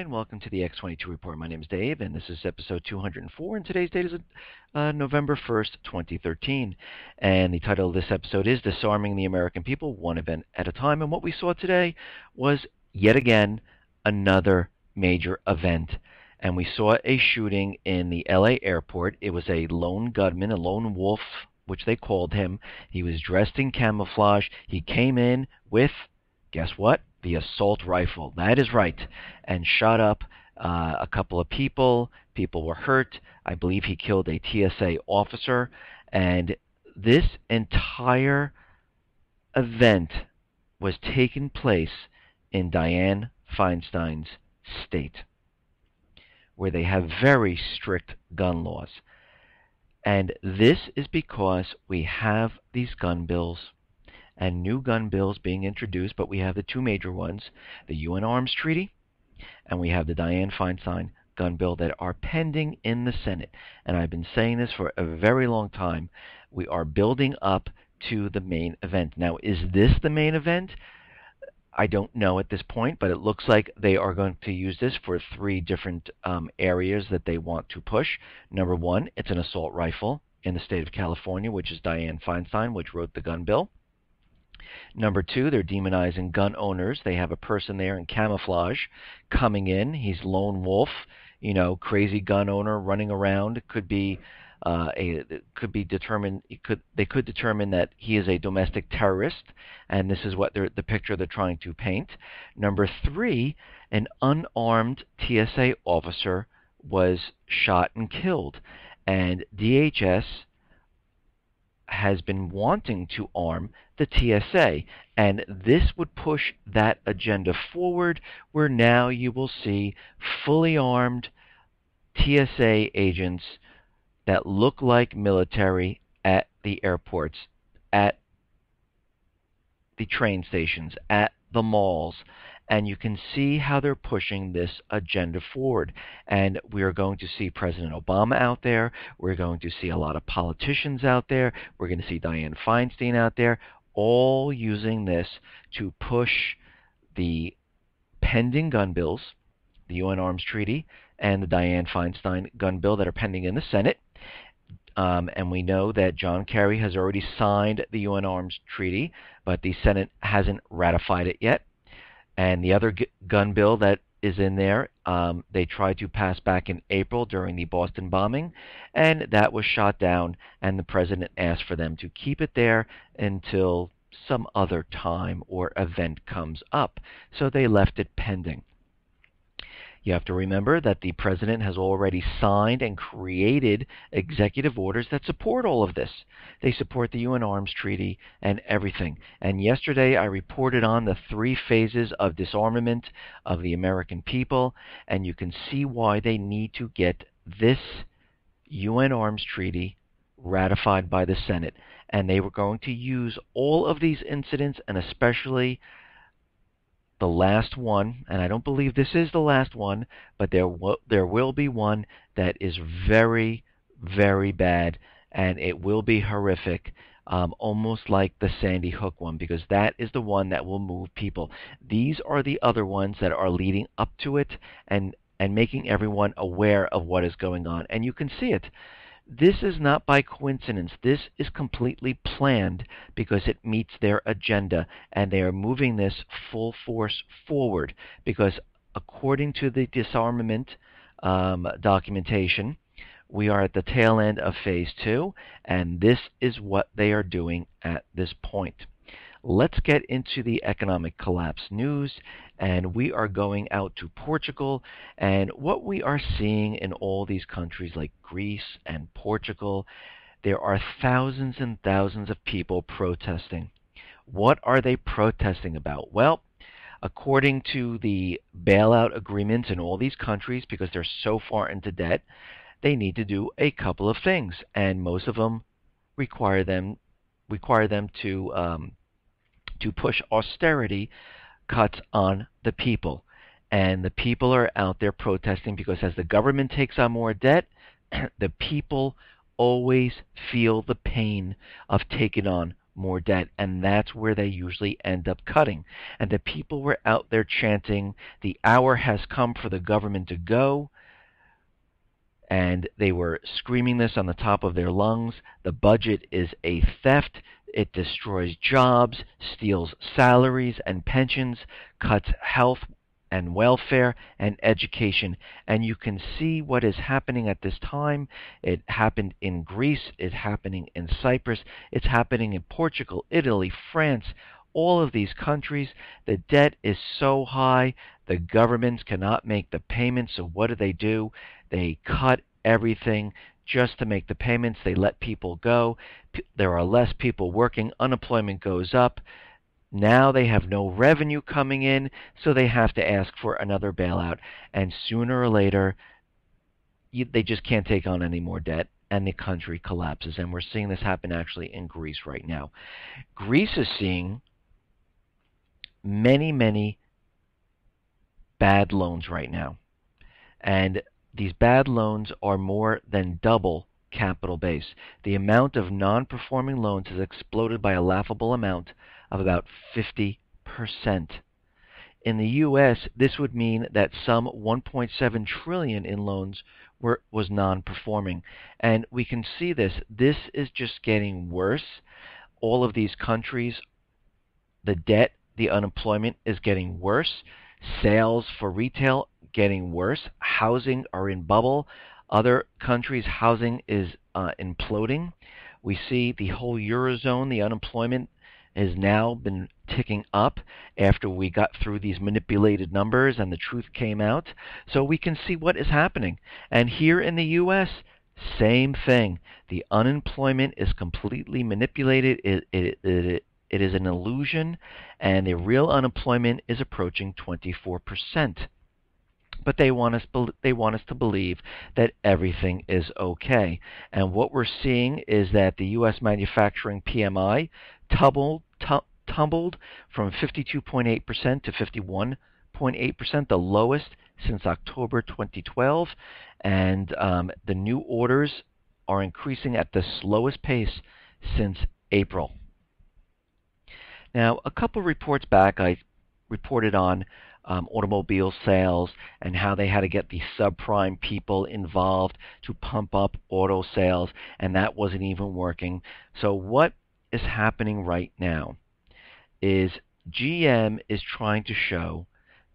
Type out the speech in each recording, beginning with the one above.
and welcome to the X22 Report. My name is Dave, and this is episode 204, and today's date is November 1st, 2013. And the title of this episode is Disarming the American People, One Event at a Time. And what we saw today was, yet again, another major event. And we saw a shooting in the LA airport. It was a lone gunman, a lone wolf, which they called him. He was dressed in camouflage. He came in with, guess what? The assault rifle. That is right. And shot up a couple of people. People were hurt. I believe he killed a TSA officer. And this entire event was taking place in Dianne Feinstein's state, where they have very strict gun laws. And this is because we have these gun bills and new gun bills being introduced, but we have the two major ones, the UN Arms Treaty, and we have the Dianne Feinstein gun bill that are pending in the Senate. And I've been saying this for a very long time. We are building up to the main event. Now, is this the main event? I don't know at this point, but it looks like they are going to use this for three different areas that they want to push. Number one, it's an assault rifle in the state of California, which is Dianne Feinstein, which wrote the gun bill. Number two, they're demonizing gun owners. They have a person there in camouflage coming in. He's lone wolf, crazy gun owner running around. It could be determined. They could determine that he is a domestic terrorist, and this is what the picture they're trying to paint. Number three, an unarmed TSA officer was shot and killed, and DHS has been wanting to arm the TSA, and this would push that agenda forward, where now you will see fully armed TSA agents that look like military at the airports, at the train stations, at the malls, and you can see how they're pushing this agenda forward. And we are going to see President Obama out there. We're going to see a lot of politicians out there. We're going to see Dianne Feinstein out there, all using this to push the pending gun bills, the UN Arms Treaty and the Dianne Feinstein gun bill that are pending in the Senate. And we know that John Kerry has already signed the UN Arms Treaty, but the Senate hasn't ratified it yet. And the other gun bill that is in there, they tried to pass back in April during the Boston bombing, and that was shot down, and the president asked for them to keep it there until some other time or event comes up. So they left it pending. You have to remember that the president has already signed and created executive orders that support all of this. They support the UN Arms Treaty and everything. And yesterday I reported on the three phases of disarmament of the American people, and you can see why they need to get this UN Arms Treaty ratified by the Senate. And they were going to use all of these incidents, and especially the last one, and I don't believe this is the last one, but there will be one that is very, very bad, and it will be horrific, almost like the Sandy Hook one, because that is the one that will move people. These are the other ones that are leading up to it and making everyone aware of what is going on, and you can see it. This is not by coincidence. This is completely planned because it meets their agenda, and they are moving this full force forward because according to the disarmament documentation, we are at the tail end of Phase 2, and this is what they are doing at this point. Let's get into the economic collapse news, and we are going out to Portugal, and what we are seeing in all these countries like Greece and Portugal, there are thousands and thousands of people protesting. What are they protesting about? Well, according to the bailout agreements in all these countries, because they're so far into debt, they need to do a couple of things, and most of them require them to push austerity cuts on the people. And the people are out there protesting because as the government takes on more debt, the people always feel the pain of taking on more debt, and that's where they usually end up cutting. And the people were out there chanting, "The hour has come for the government to go," and they were screaming this on the top of their lungs. The budget is a theft. It destroys jobs, steals salaries and pensions, cuts health and welfare and education. And you can see what is happening at this time. It happened in Greece. It's happening in Cyprus. It's happening in Portugal, Italy, France. All of these countries, the debt is so high, the governments cannot make the payments. So what do? They cut everything just to make the payments. They let people go. There are less people working. Unemployment goes up. Now they have no revenue coming in, so they have to ask for another bailout. And sooner or later, they just can't take on any more debt, and the country collapses. And we're seeing this happen actually in Greece right now. Greece is seeing many, many bad loans right now. And these bad loans are more than double capital base. The amount of non-performing loans has exploded by a laughable amount of about 50%. In the U.S., this would mean that some $1.7 trillion in loans was non-performing. And we can see this. This is just getting worse. All of these countries, the debt, the unemployment is getting worse. Sales for retail getting worse. Housing are in bubble. Other countries' housing is imploding. We see the whole Eurozone, the unemployment has now been ticking up after we got through these manipulated numbers and the truth came out. So we can see what is happening. And here in the U.S., same thing. The unemployment is completely manipulated. It is an illusion, and the real unemployment is approaching 24%. But they want us to believe that everything is okay. And what we're seeing is that the U.S. manufacturing PMI tumbled from 52.8% to 51.8%, the lowest since October 2012. And the new orders are increasing at the slowest pace since April. Now, a couple reports back, I reported on automobile sales and how they had to get the subprime people involved to pump up auto sales, and that wasn't even working. So what is happening right now is GM is trying to show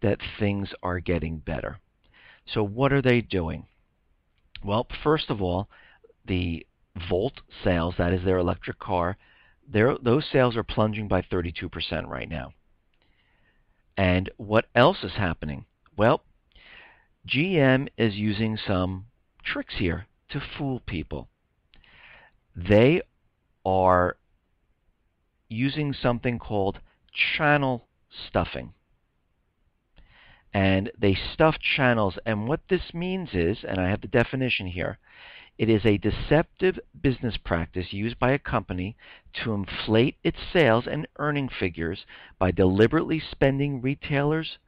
that things are getting better. So what are they doing? Well, first of all, the Volt sales, that is their electric car, those sales are plunging by 32% right now. And what else is happening? Well, GM is using some tricks here to fool people. They are using something called channel stuffing. And they stuff channels, and what this means is, and I have the definition here, it is a deceptive business practice used by a company to inflate its sales and earning figures by deliberately sending retailers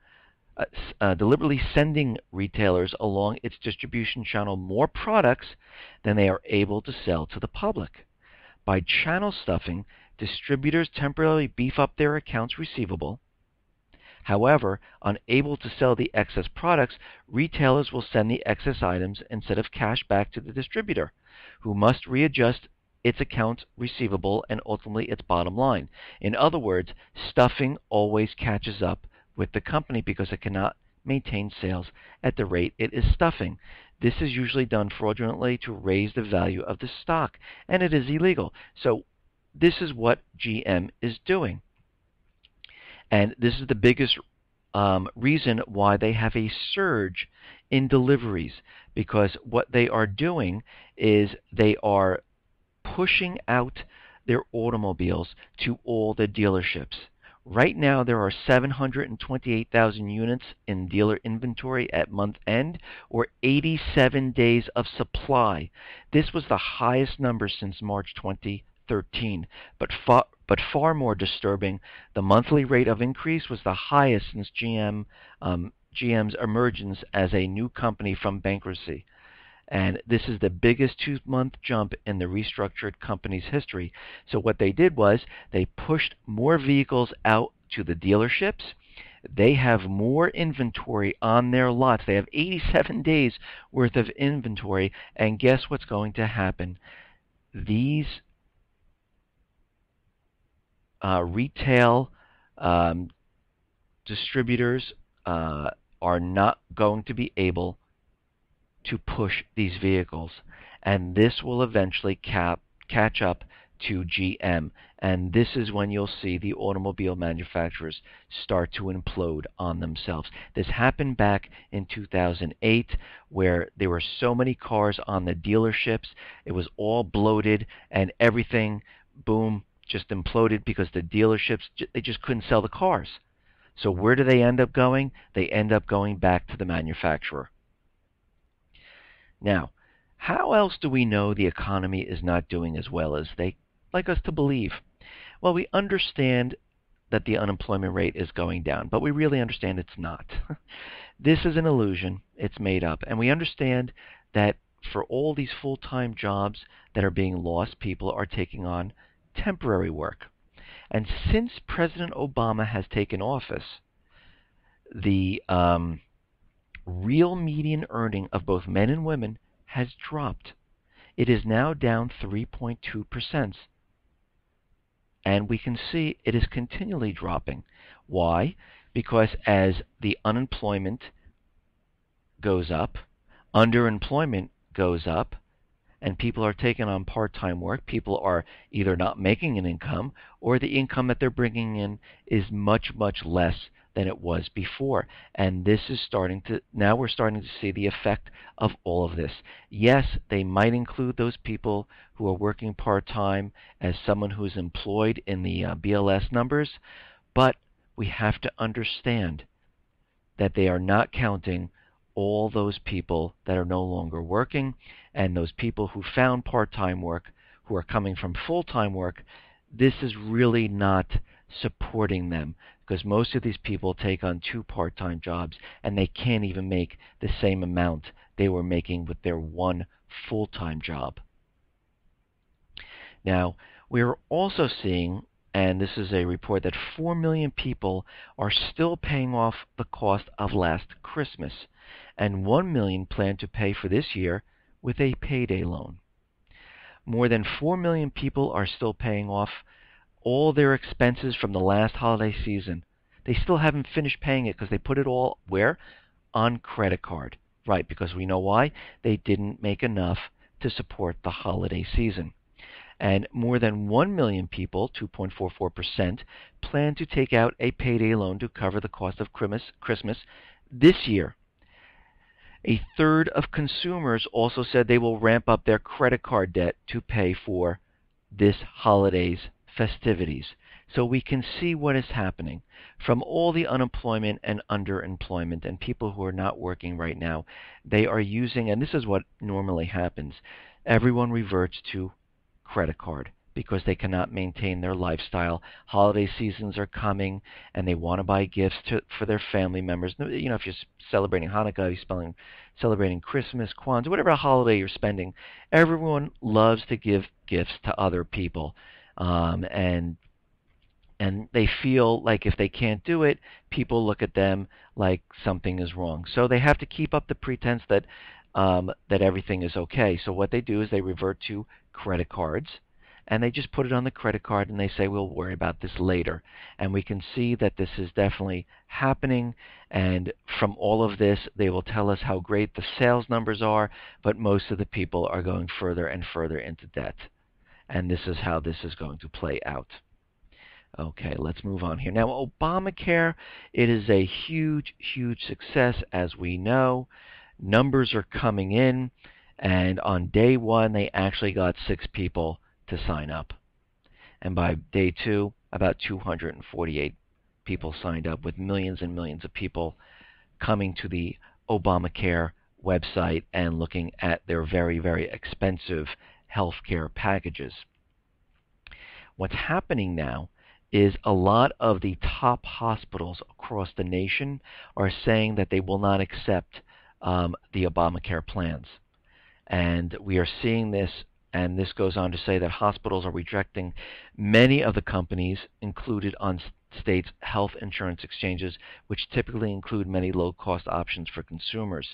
along its distribution channel more products than they are able to sell to the public. By channel stuffing, distributors temporarily beef up their accounts receivable. However, unable to sell the excess products, retailers will send the excess items instead of cash back to the distributor, who must readjust its accounts receivable and ultimately its bottom line. In other words, stuffing always catches up with the company because it cannot maintain sales at the rate it is stuffing. This is usually done fraudulently to raise the value of the stock, and it is illegal. So this is what GM is doing. And this is the biggest reason why they have a surge in deliveries, because what they are doing is they are pushing out their automobiles to all the dealerships. Right now, there are 728,000 units in dealer inventory at month end, or 87 days of supply. This was the highest number since March 2013, but far more disturbing, the monthly rate of increase was the highest since GM's emergence as a new company from bankruptcy. And this is the biggest 2-month jump in the restructured company's history. So what they did was they pushed more vehicles out to the dealerships. They have more inventory on their lots. They have 87 days worth of inventory. And guess what's going to happen? These retail distributors are not going to be able to push these vehicles, and this will eventually catch up to GM, and this is when you'll see the automobile manufacturers start to implode on themselves. This happened back in 2008, where there were so many cars on the dealerships, it was all bloated, and everything, boom, just imploded because the dealerships, they just couldn't sell the cars. So where do they end up going? They end up going back to the manufacturer. Now, how else do we know the economy is not doing as well as they like us to believe? Well, we understand that the unemployment rate is going down, but we really understand it's not. This is an illusion. It's made up. And we understand that for all these full-time jobs that are being lost, people are taking on temporary work. And since President Obama has taken office, the real median earning of both men and women has dropped. It is now down 3.2%. And we can see it is continually dropping. Why? Because as the unemployment goes up, underemployment goes up, and people are taking on part-time work, people are either not making an income, or the income that they're bringing in is much, much less than it was before. And this is now we're starting to see the effect of all of this. Yes, they might include those people who are working part-time as someone who's employed in the BLS numbers, but we have to understand that they are not counting all those people that are no longer working, and those people who found part-time work, who are coming from full-time work. This is really not supporting them, because most of these people take on 2 part-time jobs, and they can't even make the same amount they were making with their 1 full-time job. Now, we're also seeing, and this is a report, that 4 million people are still paying off the cost of last Christmas, and 1 million plan to pay for this year with a payday loan. More than 4 million people are still paying off all their expenses from the last holiday season. They still haven't finished paying it because they put it all where? On credit card. Right, because we know why. They didn't make enough to support the holiday season. And more than 1 million people, 2.44%, plan to take out a payday loan to cover the cost of Christmas this year. A third of consumers also said they will ramp up their credit card debt to pay for this holiday's festivities. So we can see what is happening from all the unemployment and underemployment and people who are not working right now. They are using, and this is what normally happens, everyone reverts to credit card because they cannot maintain their lifestyle. Holiday seasons are coming, and they want to buy gifts for their family members. You know, if you're celebrating Hanukkah, you're celebrating Christmas, Kwanzaa, whatever holiday you're spending, everyone loves to give gifts to other people. And they feel like if they can't do it, people look at them like something is wrong. So they have to keep up the pretense that everything is okay. So what they do is they revert to credit cards, and they just put it on the credit card, and they say, we'll worry about this later. And we can see that this is definitely happening, and from all of this, they will tell us how great the sales numbers are, but most of the people are going further and further into debt. And this is how this is going to play out. Okay, let's move on here. Now, Obamacare, it is a huge, huge success, as we know. Numbers are coming in, and on day 1, they actually got 6 people to sign up. And by day 2, about 248 people signed up, with millions and millions of people coming to the Obamacare website and looking at their very, very expensive health care packages. What's happening now is a lot of the top hospitals across the nation are saying that they will not accept the Obamacare plans. And we are seeing this, and this goes on to say that hospitals are rejecting many of the companies included on states' health insurance exchanges, which typically include many low-cost options for consumers.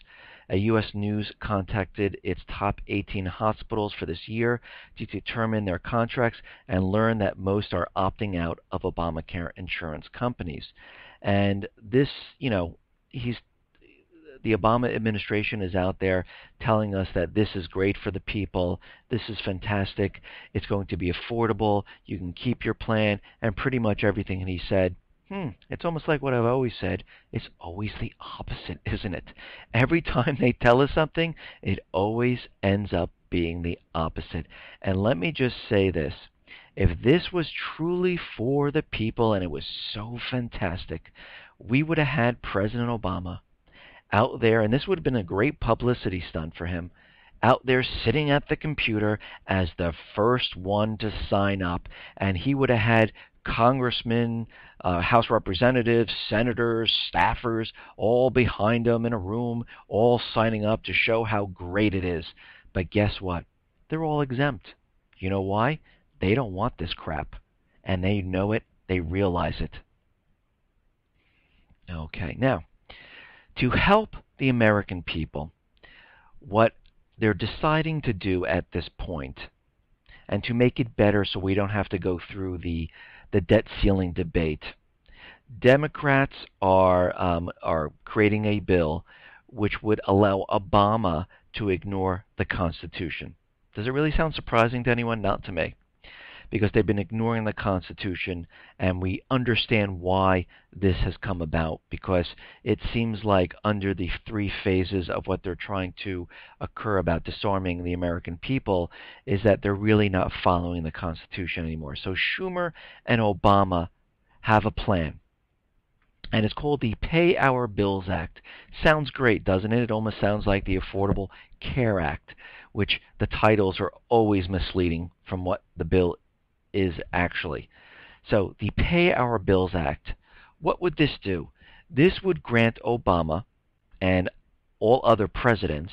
A U.S. News contacted its top 18 hospitals for this year to determine their contracts and learned that most are opting out of Obamacare insurance companies. And this, he's the Obama administration is out there telling us that this is great for the people, this is fantastic, it's going to be affordable, you can keep your plan, and pretty much everything. And he said, it's almost like what I've always said. It's always the opposite, isn't it? Every time they tell us something, it always ends up being the opposite. And let me just say this. If this was truly for the people and it was so fantastic, we would have had President Obama out there, and this would have been a great publicity stunt for him, out there sitting at the computer as the first one to sign up, and he would have had congressmen, House representatives, senators, staffers, all behind him in a room, all signing up to show how great it is. But guess what? They're all exempt. You know why? They don't want this crap, and they know it. They realize it. Okay, now, to help the American people, what they're deciding to do at this point, and to make it better so we don't have to go through the debt ceiling debate, Democrats are creating a bill which would allow Obama to ignore the Constitution. Does it really sound surprising to anyone? Not to me, because they've been ignoring the Constitution, and we understand why this has come about, because it seems like under the three phases of what they're trying to occur about disarming the American people is that they're really not following the Constitution anymore. So Schumer and Obama have a plan, and it's called the Pay Our Bills Act. Sounds great, doesn't it? It almost sounds like the Affordable Care Act, which the titles are always misleading from what the bill is actually. So the Pay Our Bills Act, what would this do? This would grant Obama and all other presidents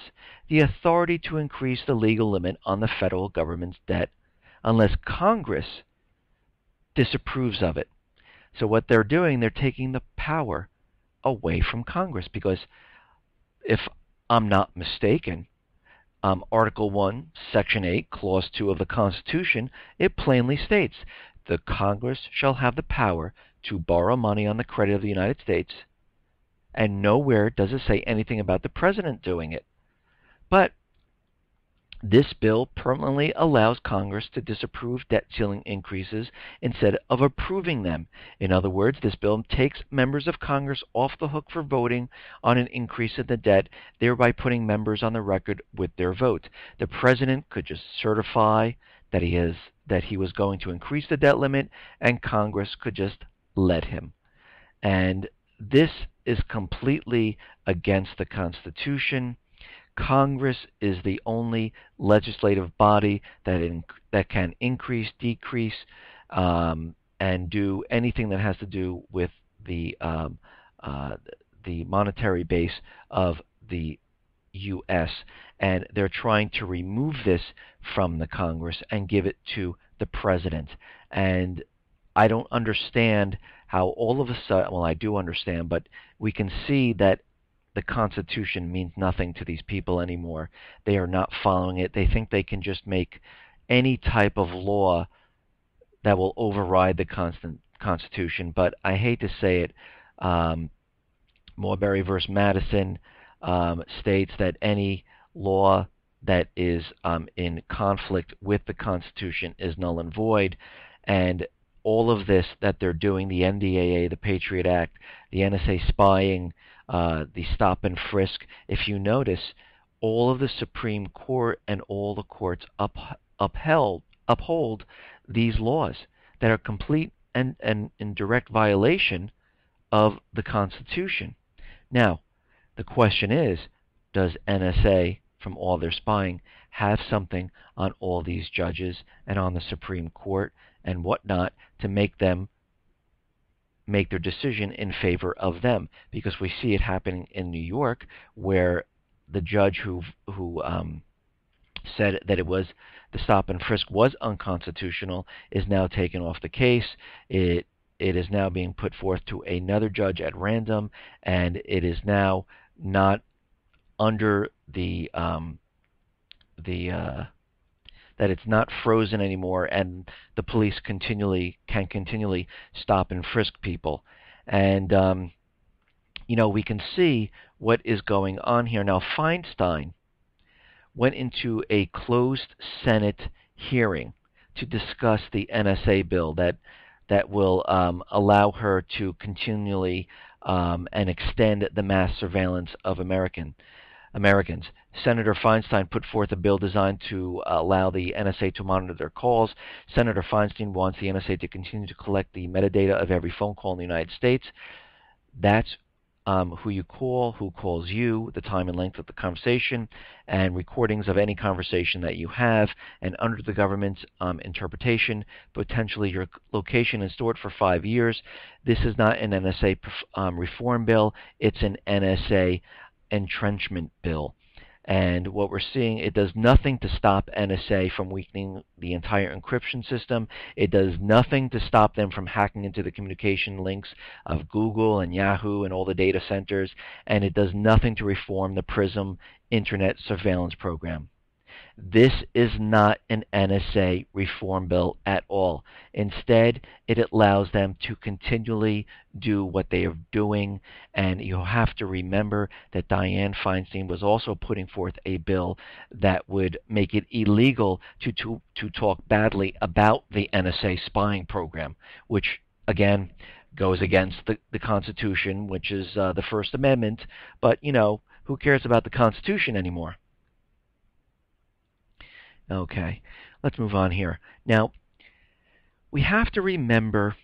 the authority to increase the legal limit on the federal government's debt unless Congress disapproves of it. So what they're doing, they're taking the power away from Congress, because if I'm not mistaken, Article 1, Section 8, Clause 2 of the Constitution, it plainly states, the Congress shall have the power to borrow money on the credit of the United States, and nowhere does it say anything about the President doing it. But this bill permanently allows Congress to disapprove debt ceiling increases instead of approving them. In other words, this bill takes members of Congress off the hook for voting on an increase in the debt, thereby putting members on the record with their vote. The President could just certify that he was going to increase the debt limit, and Congress could just let him. And this is completely against the Constitution. Congress is the only legislative body that can increase, decrease, and do anything that has to do with the monetary base of the U.S. And they're trying to remove this from the Congress and give it to the President. And I don't understand how all of a sudden, well, I do understand, but we can see that the Constitution means nothing to these people anymore. They are not following it. They think they can just make any type of law that will override the Constitution. But I hate to say it, Marbury versus Madison states that any law that is in conflict with the Constitution is null and void. And all of this that they're doing, the NDAA, the Patriot Act, the NSA spying, the stop and frisk, if you notice, all of the Supreme Court and all the courts uphold these laws that are complete and in direct violation of the Constitution. Now, the question is, does NSA, from all their spying, have something on all these judges and on the Supreme Court and whatnot to make them make their decision in favor of them? Because we see it happening in New York, where the judge who said that the stop and frisk was unconstitutional, is now taken off the case. It is now being put forth to another judge at random, and it is now not under the that it's not frozen anymore, and the police can continually stop and frisk people. And we can see what is going on here now. Feinstein went into a closed Senate hearing to discuss the NSA bill that will allow her to continually and extend the mass surveillance of Americans. Senator Feinstein put forth a bill designed to allow the NSA to monitor their calls. Senator Feinstein wants the NSA to continue to collect the metadata of every phone call in the United States. That's who you call, who calls you, the time and length of the conversation, and recordings of any conversation that you have. And under the government's interpretation, potentially your location is stored for 5 years. This is not an NSA reform bill. It's an NSA entrenchment bill. And what we're seeing, it does nothing to stop NSA from weakening the entire encryption system. It does nothing to stop them from hacking into the communication links of Google and Yahoo and all the data centers. And it does nothing to reform the PRISM Internet Surveillance Program. This is not an NSA reform bill at all. Instead, it allows them to continually do what they are doing, and you have to remember that Dianne Feinstein was also putting forth a bill that would make it illegal to talk badly about the NSA spying program, which, again, goes against the Constitution, which is the First Amendment, but, who cares about the Constitution anymore? Okay, let's move on here. Now, we have to remember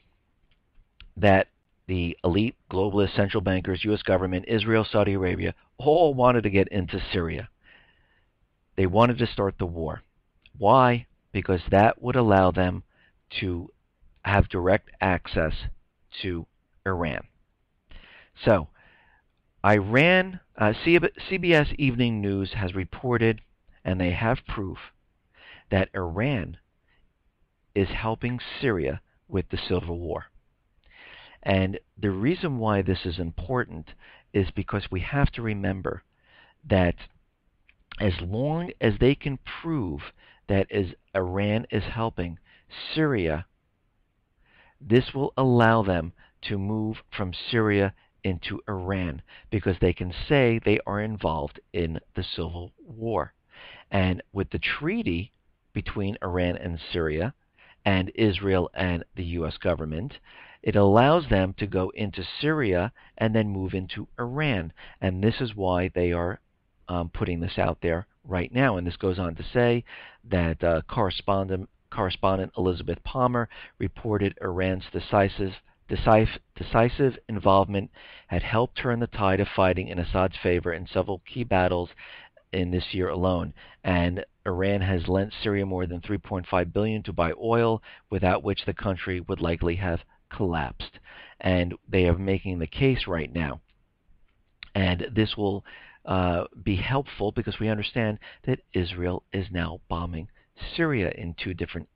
that the elite globalist central bankers, U.S. government, Israel, Saudi Arabia, all wanted to get into Syria. They wanted to start the war. Why? Because that would allow them to have direct access to Iran. So, CBS Evening News has reported, and they have proof, that Iran is helping Syria with the civil war. And the reason why this is important is because we have to remember that as long as they can prove that Iran is helping Syria, this will allow them to move from Syria into Iran, because they can say they are involved in the civil war. And with the treaty between Iran and Syria and Israel and the U.S. government, it allows them to go into Syria and then move into Iran. And this is why they are putting this out there right now. And this goes on to say that correspondent Elizabeth Palmer reported Iran's decisive involvement had helped turn the tide of fighting in Assad's favor in several key battles in this year alone. And Iran has lent Syria more than $3.5 billion to buy oil, without which the country would likely have collapsed. And they are making the case right now. And this will be helpful because we understand that Israel is now bombing Syria in two different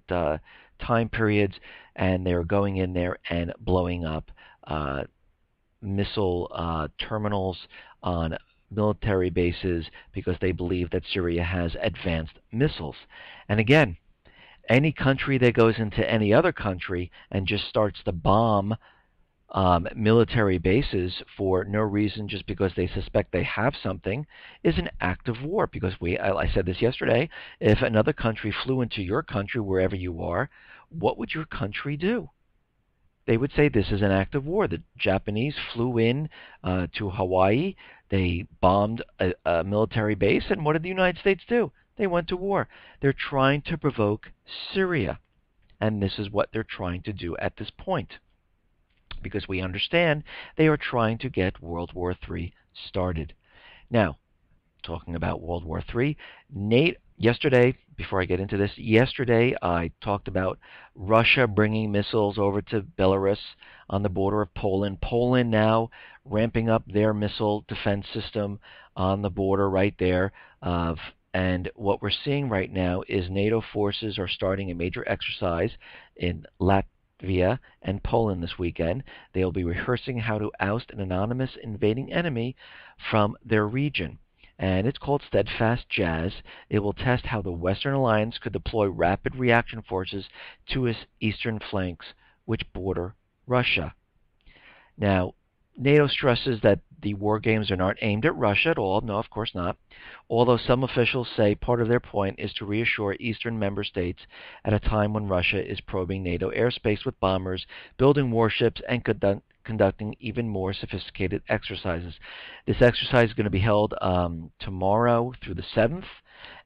time periods, and they're going in there and blowing up missile terminals on military bases because they believe that Syria has advanced missiles. And again, any country that goes into any other country and just starts to bomb military bases for no reason, just because they suspect they have something, is an act of war. Because I said this yesterday, if another country flew into your country, wherever you are, what would your country do? They would say this is an act of war. The Japanese flew in to Hawaii. They bombed a military base, and what did the United States do? They went to war. They're trying to provoke Syria, and this is what they're trying to do at this point, because we understand they are trying to get World War III started. Now, talking about World War III, yesterday, before I get into this, yesterday I talked about Russia bringing missiles over to Belarus on the border of Poland. Poland now ramping up their missile defense system on the border right there, and And what we're seeing right now is NATO forces are starting a major exercise in Latvia and Poland this weekend. They'll be rehearsing how to oust an anonymous invading enemy from their region. And it's called Steadfast Jazz. It will test how the Western Alliance could deploy rapid reaction forces to its eastern flanks, which border Russia. Now, NATO stresses that the war games are not aimed at Russia at all. No, of course not. Although some officials say part of their point is to reassure Eastern member states at a time when Russia is probing NATO airspace with bombers, building warships, and conducting even more sophisticated exercises. This exercise is going to be held tomorrow through the 7th,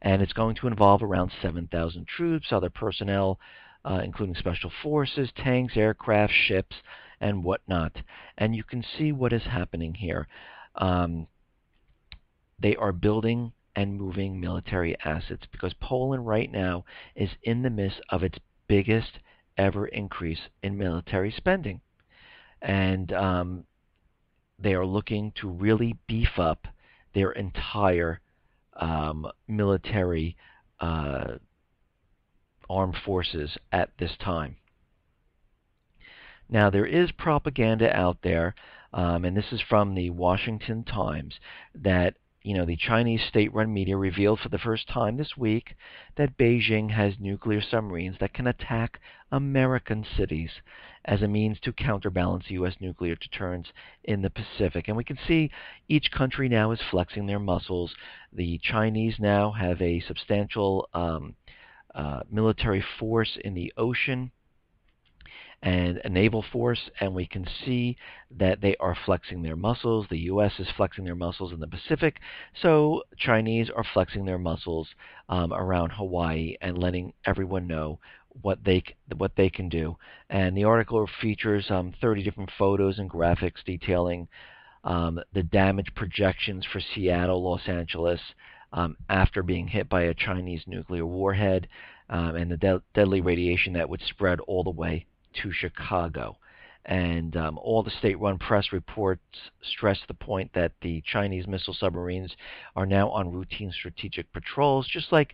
and it's going to involve around 7,000 troops, other personnel, including special forces, tanks, aircraft, ships, and whatnot. And you can see what is happening here. They are building and moving military assets because Poland right now is in the midst of its biggest ever increase in military spending. And they are looking to really beef up their entire military armed forces at this time. Now, there is propaganda out there, and this is from the Washington Times, that the Chinese state-run media revealed for the first time this week that Beijing has nuclear submarines that can attack American cities as a means to counterbalance U.S. nuclear deterrence in the Pacific. And we can see each country now is flexing their muscles. The Chinese now have a substantial military force in the ocean and a naval force, and we can see that they are flexing their muscles. The U.S. is flexing their muscles in the Pacific, so Chinese are flexing their muscles around Hawaii and letting everyone know what they can do. And the article features 30 different photos and graphics detailing the damage projections for Seattle, Los Angeles, after being hit by a Chinese nuclear warhead, and the deadly radiation that would spread all the way to Chicago. And all the state-run press reports stress the point that the Chinese missile submarines are now on routine strategic patrols, just like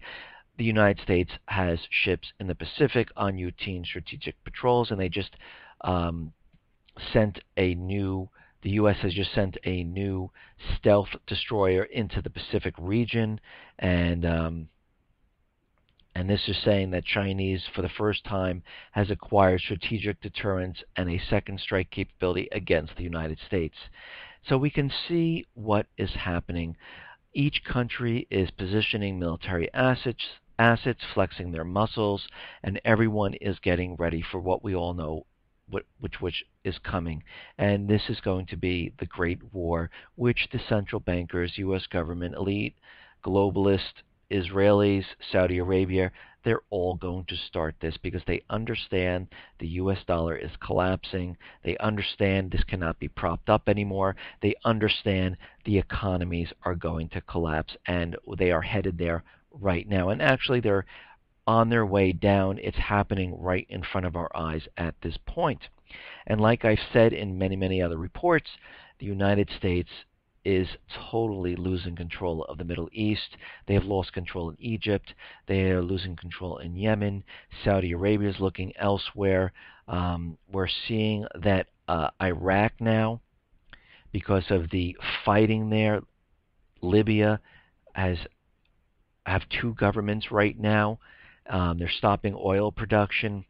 the United States has ships in the Pacific on routine strategic patrols, and they just the U.S. has just sent a new stealth destroyer into the Pacific region, and this is saying that Chinese, for the first time, has acquired strategic deterrence and a second strike capability against the United States. So we can see what is happening. Each country is positioning military assets, flexing their muscles, and everyone is getting ready for what we all know which is coming. And this is going to be the Great War, which the central bankers, U.S. government, elite, globalists, Israelis, Saudi Arabia, they're all going to start this because they understand the U.S. dollar is collapsing. They understand this cannot be propped up anymore. They understand the economies are going to collapse, and they are headed there right now. And actually, they're on their way down. It's happening right in front of our eyes at this point. And like I've said in many, many other reports, the United States is totally losing control of the Middle East. They have lost control in Egypt. They are losing control in Yemen. Saudi Arabia is looking elsewhere. We're seeing that Iraq now, because of the fighting there, Libya have two governments right now. They're stopping oil production.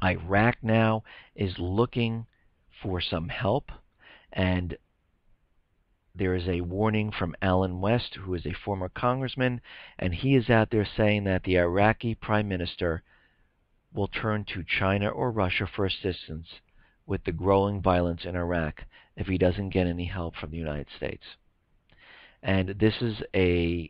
Iraq now is looking for some help, and there is a warning from Alan West, who is a former congressman, and he is out there saying that the Iraqi prime minister will turn to China or Russia for assistance with the growing violence in Iraq if he doesn't get any help from the United States. And this is a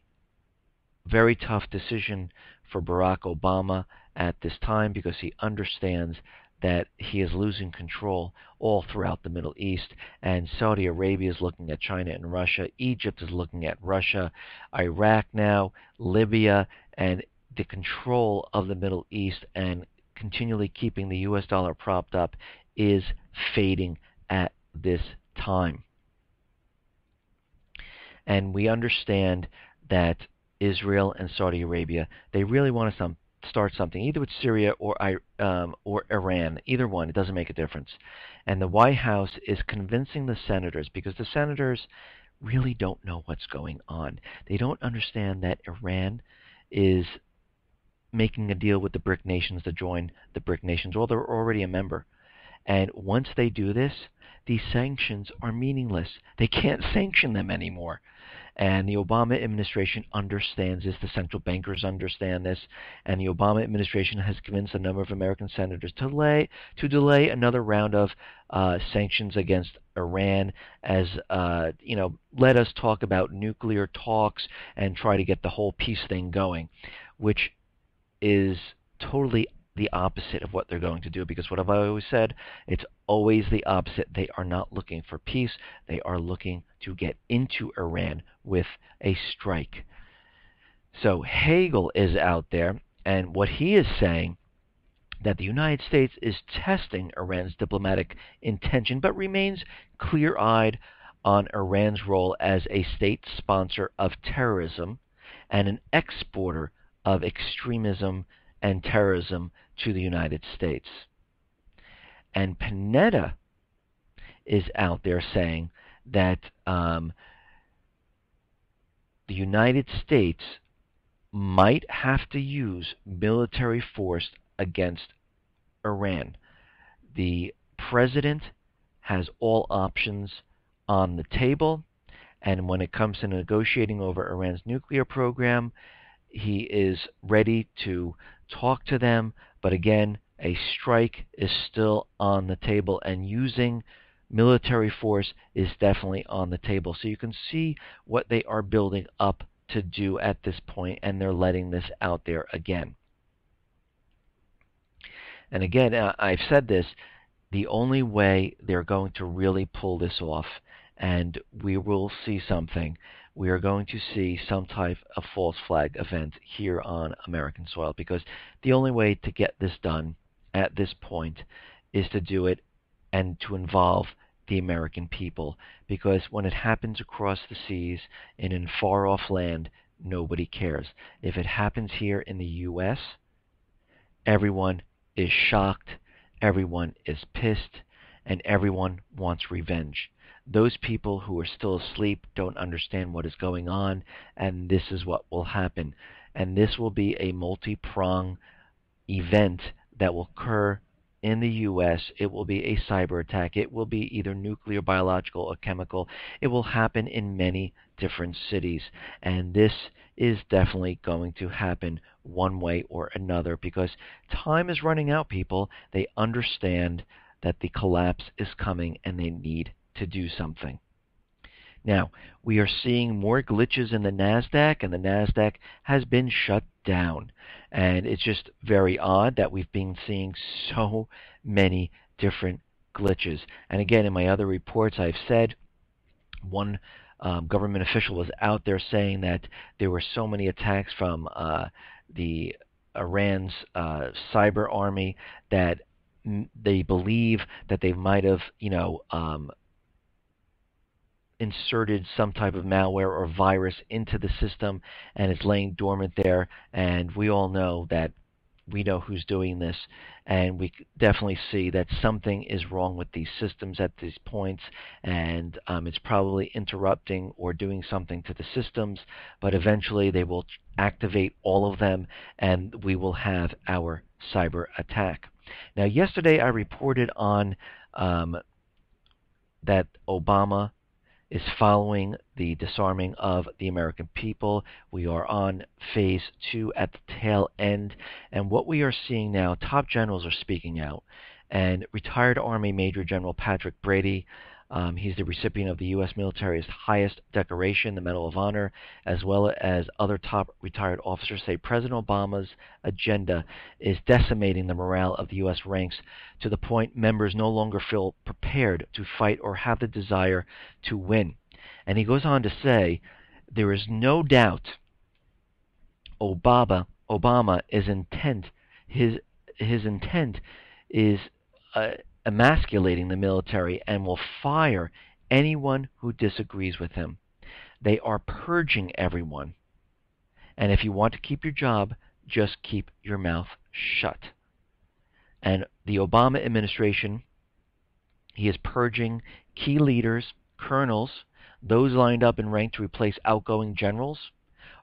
very tough decision for Barack Obama at this time because he understands that he is losing control all throughout the Middle East, and Saudi Arabia is looking at China and Russia. Egypt is looking at Russia, Iraq now, Libya, and the control of the Middle East and continually keeping the U.S. dollar propped up is fading at this time. And we understand that Israel and Saudi Arabia. They really want to start something, either with Syria or Iran. Either one, it doesn't make a difference. And the White House is convincing the senators, because the senators really don't know what's going on. They don't understand that Iran is making a deal with the BRIC nations to join the BRIC nations. Well, they're already a member. And once they do this, these sanctions are meaningless. They can't sanction them anymore. And the Obama administration understands this. The central bankers understand this. And the Obama administration has convinced a number of American senators to delay another round of sanctions against Iran, as let us talk about nuclear talks and try to get the whole peace thing going, which is totally the opposite of what they're going to do, because what have I always said? It's always the opposite. They are not looking for peace. They are looking to get into Iran with a strike. So Hagel is out there, and what he is saying, that the United States is testing Iran's diplomatic intention, but remains clear-eyed on Iran's role as a state sponsor of terrorism and an exporter of extremism and terrorism to the United States. And Panetta is out there saying that the United States might have to use military force against Iran. The president has all options on the table, and when it comes to negotiating over Iran's nuclear program, he is ready to talk to them, but again, a strike is still on the table, and using military force is definitely on the table. So you can see what they are building up to do at this point, and they're letting this out there again. And again, I've said this, the only way they're going to really pull this off, and we will see something, we are going to see some type of false flag event here on American soil, because the only way to get this done at this point is to do it and to involve the American people, because when it happens across the seas and in far-off land, nobody cares. If it happens here in the U.S., everyone is shocked, everyone is pissed, and everyone wants revenge. Those people who are still asleep don't understand what is going on, and this is what will happen. And this will be a multi-pronged event that will occur in the U.S. It will be a cyber attack. It will be either nuclear, biological, or chemical. It will happen in many different cities. And this is definitely going to happen one way or another, because time is running out, people. They understand that the collapse is coming and they need to do something. Now, we are seeing more glitches in the NASDAQ, and the NASDAQ has been shut down. And it's just very odd that we've been seeing so many different glitches. And again, in my other reports, I've said one government official was out there saying that there were so many attacks from the Iran's cyber army that they believe that they might have, inserted some type of malware or virus into the system, and it's laying dormant there. And we all know that we know who's doing this, and we definitely see that something is wrong with these systems at these points, and it's probably interrupting or doing something to the systems, but eventually they will activate all of them, and we will have our cyber attack. Now, yesterday I reported on that Obama is following the disarming of the American people. We are on phase 2 at the tail end. And what we are seeing now, top generals are speaking out. And retired Army Major General Patrick Brady, he's the recipient of the U.S. military's highest decoration, the Medal of Honor, as well as other top retired officers, say President Obama's agenda is decimating the morale of the U.S. ranks to the point members no longer feel prepared to fight or have the desire to win. And he goes on to say, there is no doubt Obama is intent. His intent is emasculating the military and will fire anyone who disagrees with him. They are purging everyone. And if you want to keep your job, just keep your mouth shut. And the Obama administration, he is purging key leaders, colonels, those lined up in rank to replace outgoing generals,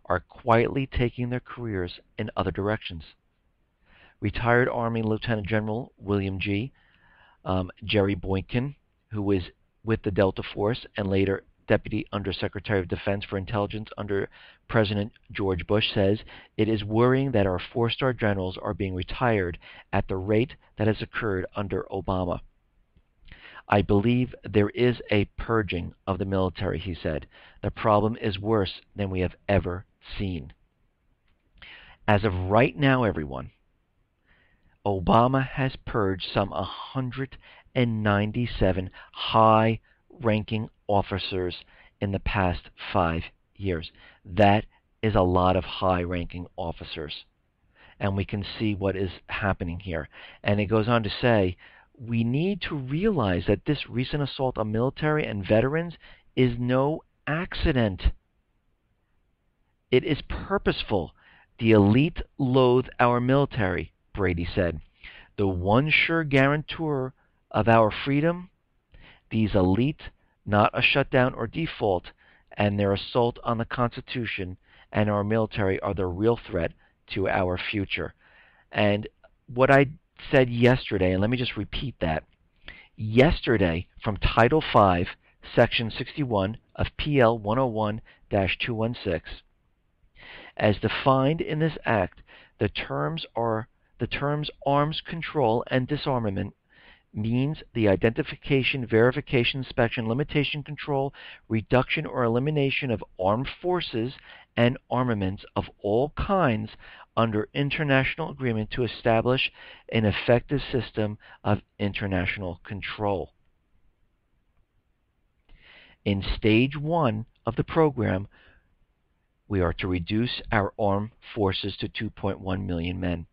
are quietly taking their careers in other directions. Retired Army Lieutenant General William G. Jerry Boykin, who was with the Delta Force and later Deputy Undersecretary of Defense for Intelligence under President George Bush, says it is worrying that our four-star generals are being retired at the rate that has occurred under Obama. I believe there is a purging of the military, he said. The problem is worse than we have ever seen. As of right now, everyone, Obama has purged some 197 high-ranking officers in the past 5 years. That is a lot of high-ranking officers. And we can see what is happening here. And it goes on to say, we need to realize that this recent assault on military and veterans is no accident. It is purposeful. The elite loathe our military, Brady said. The one sure guarantor of our freedom, these elite, not a shutdown or default, and their assault on the Constitution and our military are the real threat to our future. And what I said yesterday, and let me just repeat that. Yesterday, from Title V, Section 61 of PL 101-216, as defined in this act, the terms arms control and disarmament means the identification, verification, inspection, limitation, control, reduction, or elimination of armed forces and armaments of all kinds under international agreement to establish an effective system of international control. In Stage 1 of the program, we are to reduce our armed forces to 2.1 million men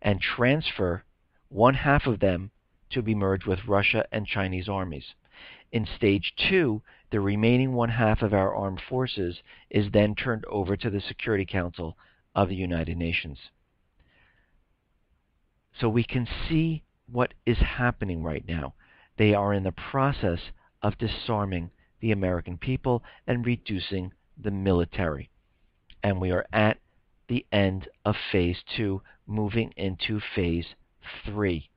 and transfer one half of them to be merged with Russia and Chinese armies. In Stage 2, the remaining one half of our armed forces is then turned over to the Security Council of the United Nations. So we can see what is happening right now. They are in the process of disarming the American people and reducing the military. And we are at the end of Phase 2, moving into Phase 3.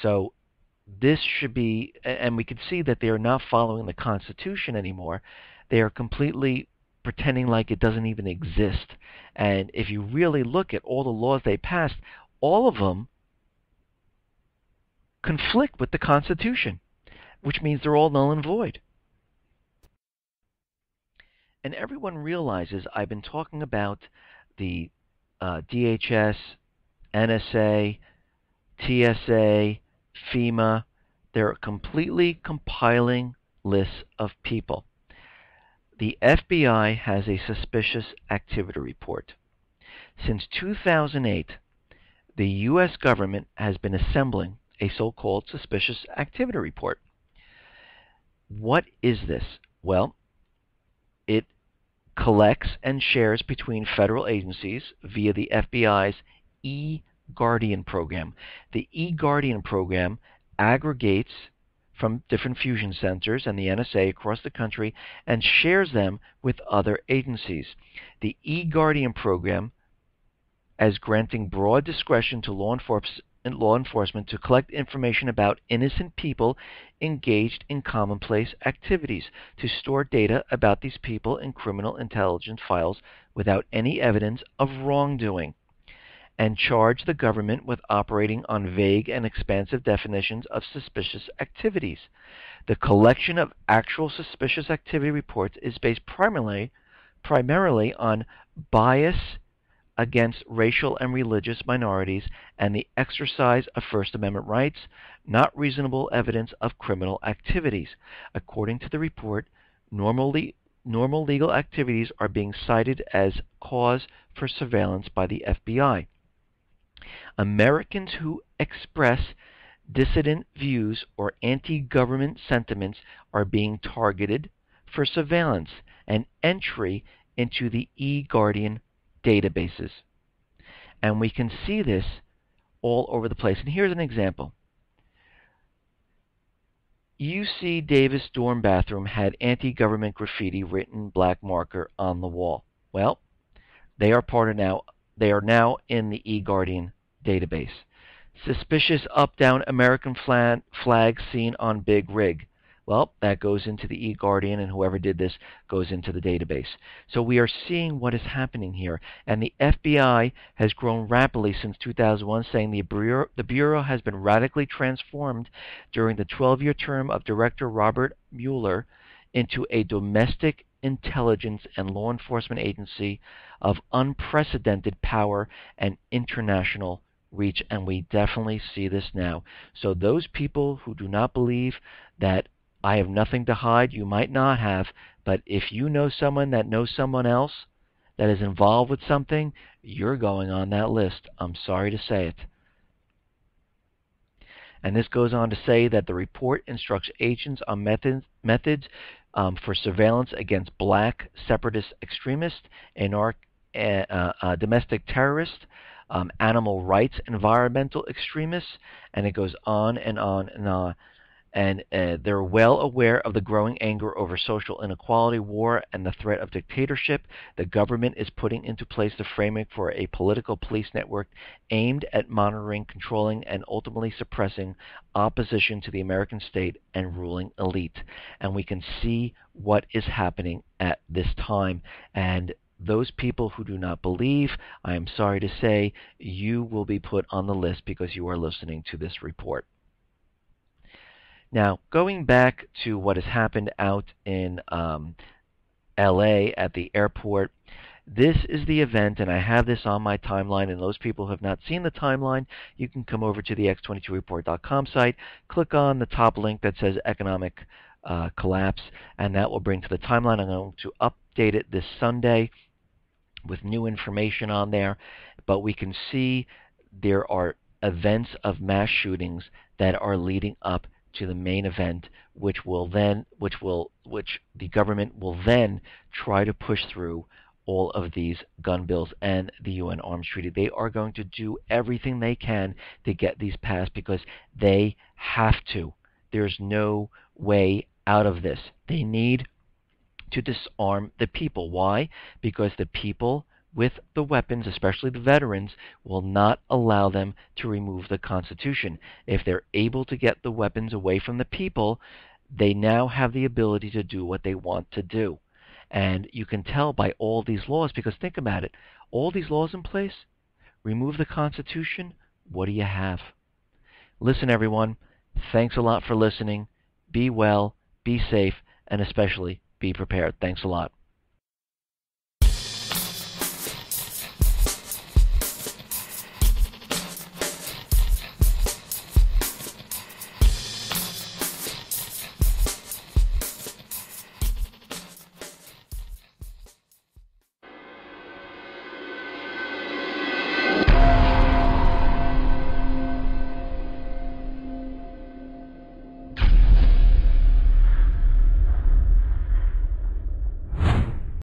So this should be, and we can see that they are not following the Constitution anymore. They are completely pretending like it doesn't even exist. And if you really look at all the laws they passed, all of them conflict with the Constitution, which means they're all null and void. And everyone realizes I've been talking about the DHS, NSA, TSA, FEMA. They're completely compiling lists of people. The FBI has a suspicious activity report. Since 2008, the U.S. government has been assembling a so-called suspicious activity report. What is this? Well, it collects and shares between federal agencies via the FBI's eGuardian program. The eGuardian program aggregates from different fusion centers and the NSA across the country and shares them with other agencies. The eGuardian program, as granting broad discretion to law enforcement to collect information about innocent people engaged in commonplace activities, to store data about these people in criminal intelligence files without any evidence of wrongdoing, and charge the government with operating on vague and expansive definitions of suspicious activities. The collection of actual suspicious activity reports is based primarily on bias against racial and religious minorities and the exercise of First Amendment rights, not reasonable evidence of criminal activities. According to the report, normal legal activities are being cited as cause for surveillance by the FBI. Americans who express dissident views or anti-government sentiments are being targeted for surveillance and entry into the eGuardian databases. And we can see this all over the place. And here's an example. UC Davis dorm bathroom had anti-government graffiti written black marker on the wall. Well, they are now in the eGuardian database. Suspicious up-down American flag seen on big rig. Well, that goes into the eGuardian, and whoever did this goes into the database. So we are seeing what is happening here. And the FBI has grown rapidly since 2001, saying the Bureau has been radically transformed during the 12-year term of Director Robert Mueller into a domestic intelligence and law enforcement agency of unprecedented power and international reach. And we definitely see this now. So those people who do not believe that I have nothing to hide, you might not have, but if you know someone that knows someone else that is involved with something, you're going on that list. I'm sorry to say it. And this goes on to say that the report instructs agents on methods for surveillance against black separatist extremists, domestic terrorists, animal rights, environmental extremists, and it goes on and on and on. And they're well aware of the growing anger over social inequality, war, and the threat of dictatorship. The government is putting into place the framework for a political police network aimed at monitoring, controlling, and ultimately suppressing opposition to the American state and ruling elite. And we can see what is happening at this time. And those people who do not believe, I am sorry to say, you will be put on the list because you are listening to this report. Now, going back to what has happened out in LA at the airport, this is the event, and I have this on my timeline, and those people who have not seen the timeline, you can come over to the x22report.com site, click on the top link that says economic collapse, and that will bring to the timeline. I'm going to update it this Sunday with new information on there, but we can see there are events of mass shootings that are leading up to the main event, which the government will then try to push through all of these gun bills and the UN Arms Treaty. They are going to do everything they can to get these passed because they have to. There's no way out of this. They need to disarm the people. Why? Because the people with the weapons, especially the veterans, will not allow them to remove the Constitution. If they're able to get the weapons away from the people, they now have the ability to do what they want to do. And you can tell by all these laws, because think about it, all these laws in place, remove the Constitution, what do you have? Listen, everyone, thanks a lot for listening. Be well, be safe, and especially be prepared. Thanks a lot.